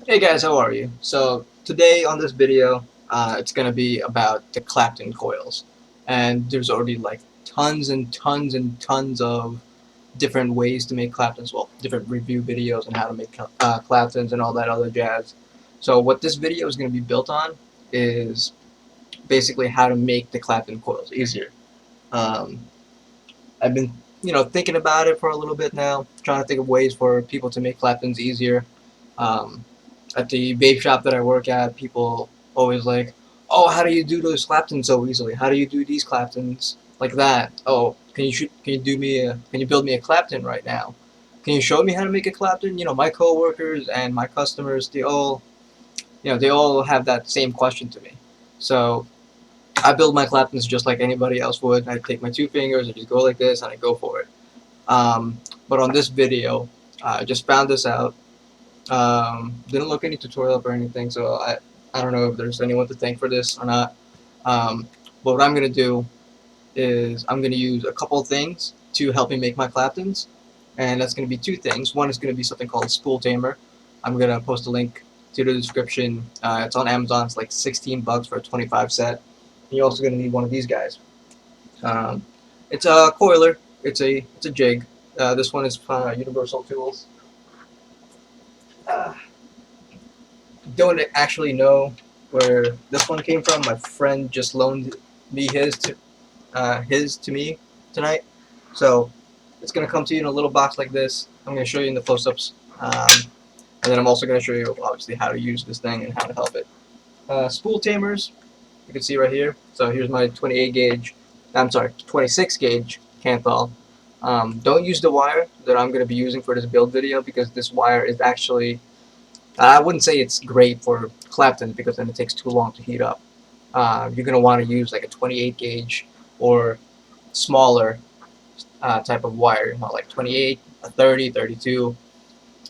Hey guys, how are you? So today on this video, it's gonna be about the Clapton coils, and there's already like tons and tons and tons of different ways to make Claptons. Well, different review videos on how to make Claptons and all that other jazz. So what this video is gonna be built on is basically how to make the Clapton coils easier. Um, I've been, thinking about it for a little bit now, trying to think of ways for people to make Claptons easier. Um, at the vape shop that I work at, people always like, "Oh, how do you do those Claptons so easily? How do you do these Claptons like that? Oh, can you build me a Clapton right now? Can you show me how to make a Clapton?" My coworkers and my customers, they all have that same question to me. So I build my Claptons just like anybody else would. I take my two fingers, I just go like this, and I go for it. But on this video, I just found this out. Didn't look any tutorial up or anything, so I don't know if there's anyone to thank for this or not. But what I'm gonna do is I'm gonna use a couple of things to help me make my Claptons, and that's gonna be two things. One is gonna be something called Spool Tamer. I'm gonna post a link to the description. It's on Amazon. It's like 16 bucks for a 25 set. And you're also gonna need one of these guys. Um, it's a coiler. It's a jig. This one is Universal Tools. Uh, don't actually know where this one came from. My friend just loaned me his to me tonight. So it's gonna come to you in a little box like this. I'm gonna show you in the close-ups, and then I'm also gonna show you obviously how to use this thing and how to help it. Spool tamers, you can see right here. So here's my 28 gauge. I'm sorry, 26 gauge Canthal. Don't use the wire that I'm gonna be using for this build video because this wire is actually I wouldn't say it's great for Clapton because then it takes too long to heat up. You're going to want to use like a 28 gauge or smaller type of wire, like 28, a 30, 32.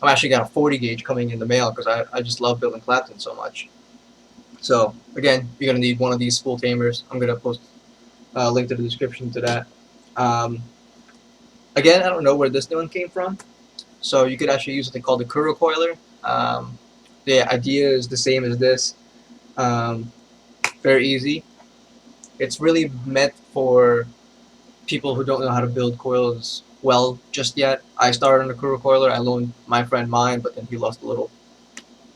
I've actually got a 40 gauge coming in the mail because I just love building Clapton so much. So again, you're going to need one of these spool tamers. I'm going to post a link to the description to that. Um, Again, I don't know where this new one came from. So you could actually use something called the Kuro coiler. The idea is the same as this. Um, Very easy. It's really meant for people who don't know how to build coils well just yet. I started on the Kuro coiler. I loaned my friend mine, but then he lost a little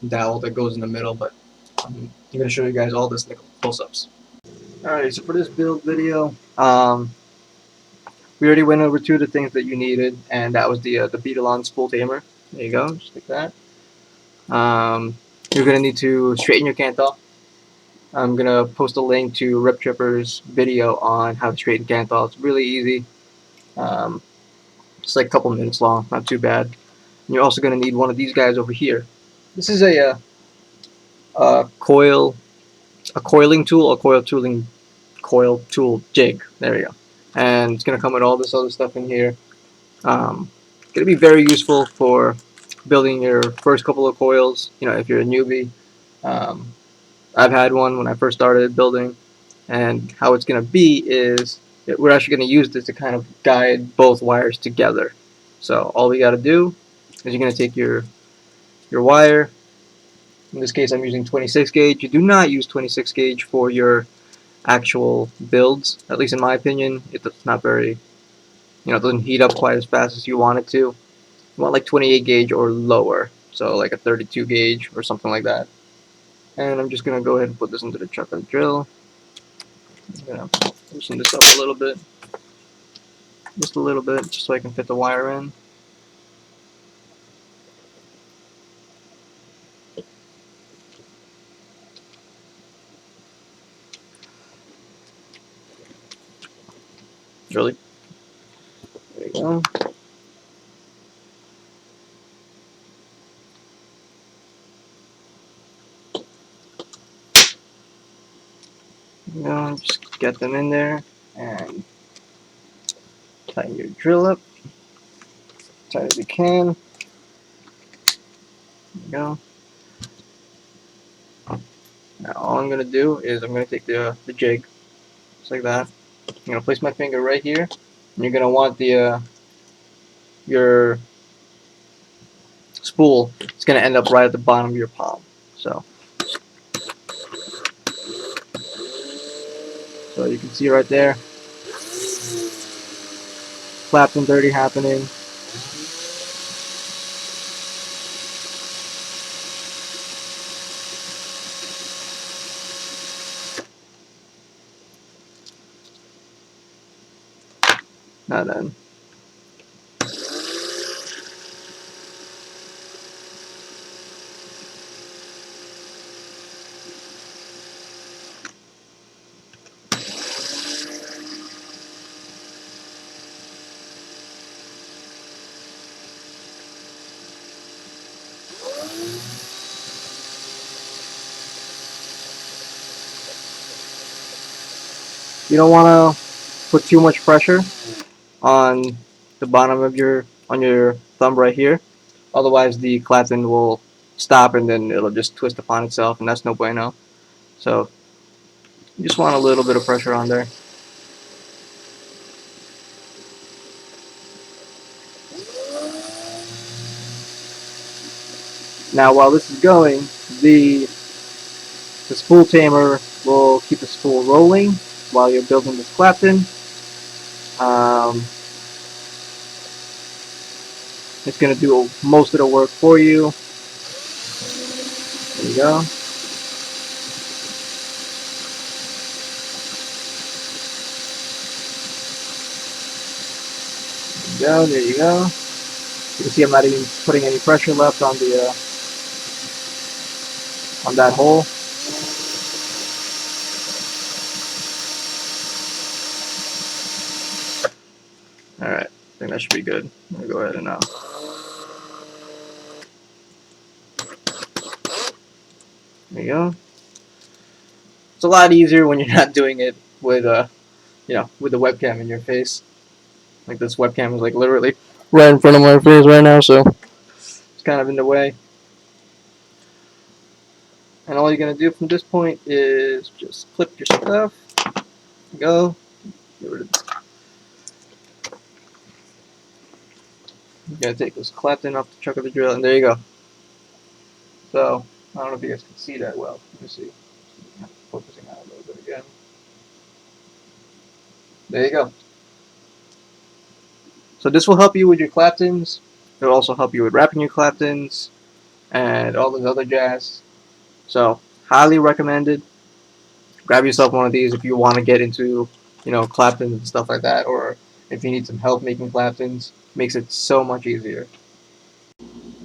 dowel that goes in the middle. But I'm going to show you guys all this close-ups. Alright, so for this build video, we already went over two of the things that you needed, and that was the Beetle spool tamer. There you go, just like that. You're going to need to straighten your Canthal. I'm gonna post a link to Rip Tripper's video on how to straighten Canthal. It's really easy. Um, it's like a couple minutes long, not too bad. And you're also gonna need one of these guys over here. This is a coil, a coiling tool, coil tool jig. There you go. And it's gonna come with all this other stuff in here. Gonna be very useful for building your first couple of coils. If you're a newbie. Um, I've had one when I first started building. And how it's going to be is we're actually going to use this to kind of guide both wires together. So all we got to do is you're going to take your wire. In this case, I'm using 26 gauge. You do not use 26 gauge for your actual builds. At least in my opinion, it's not very, it doesn't heat up quite as fast as you want it to. You want like 28 gauge or lower. So like a 32 gauge or something like that. And I'm just going to go ahead and put this into the chuck and drill. I'm going to loosen this up a little bit. Just a little bit, just so I can fit the wire in. Really? There you go. Just get them in there and tighten your drill up as tight as you can. There you go. Now all I'm gonna do is I'm gonna take the jig, just like that. I'm gonna place my finger right here, and you're gonna want your spool is going to end up right at the bottom of your palm. So you can see right there, Clapton dirty happening. Now then, you don't want to put too much pressure on the bottom of your thumb right here. Otherwise, the Clapton will stop and then it'll just twist upon itself, and that's no bueno. So you just want a little bit of pressure on there. Now, while this is going, the spool tamer will keep the spool rolling while you're building this Clapton. It's going to do most of the work for you. There you go. There you go. You can see I'm not even putting any pressure left on the on that hole. Alright, I think that should be good. I'm going to go ahead and there you go. It's a lot easier when you're not doing it with with the webcam in your face. Like, this webcam is like literally right in front of my face right now, so it's kind of in the way. And all you're gonna do from this point is just clip your stuff. Go. Get rid of this. You're gonna take this Clapton off the chuck of the drill, and there you go. So I don't know if you guys can see that well. Let me see. Focusing out a little bit again. There you go. So this will help you with your Claptons. It'll also help you with wrapping your Claptons and all this other jazz. So highly recommended. Grab yourself one of these if you want to get into, Claptons and stuff like that, or if you need some help making Claptons. Makes it so much easier.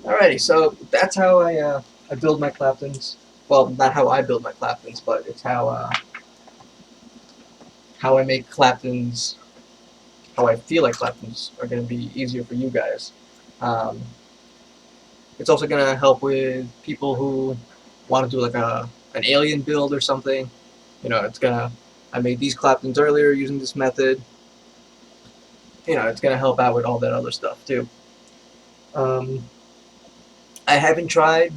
Alrighty, so that's how I build my Claptons. Well, not how I build my Claptons, but it's how I make Claptons. How I feel like Claptons are going to be easier for you guys. It's also going to help with people who want to do like an alien build or something. I made these Claptons earlier using this method. It's going to help out with all that other stuff too. I haven't tried,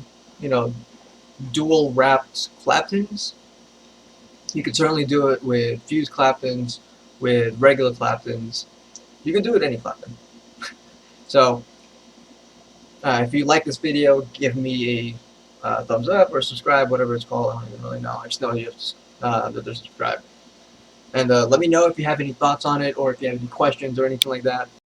dual wrapped Claptons. You could certainly do it with fused Claptons, with regular Claptons. You can do it with any Clapton. So, if you like this video, give me a thumbs up or subscribe, whatever it's called. I don't even really know. I just know you have to subscribe. And let me know if you have any thoughts on it, or if you have any questions or anything like that.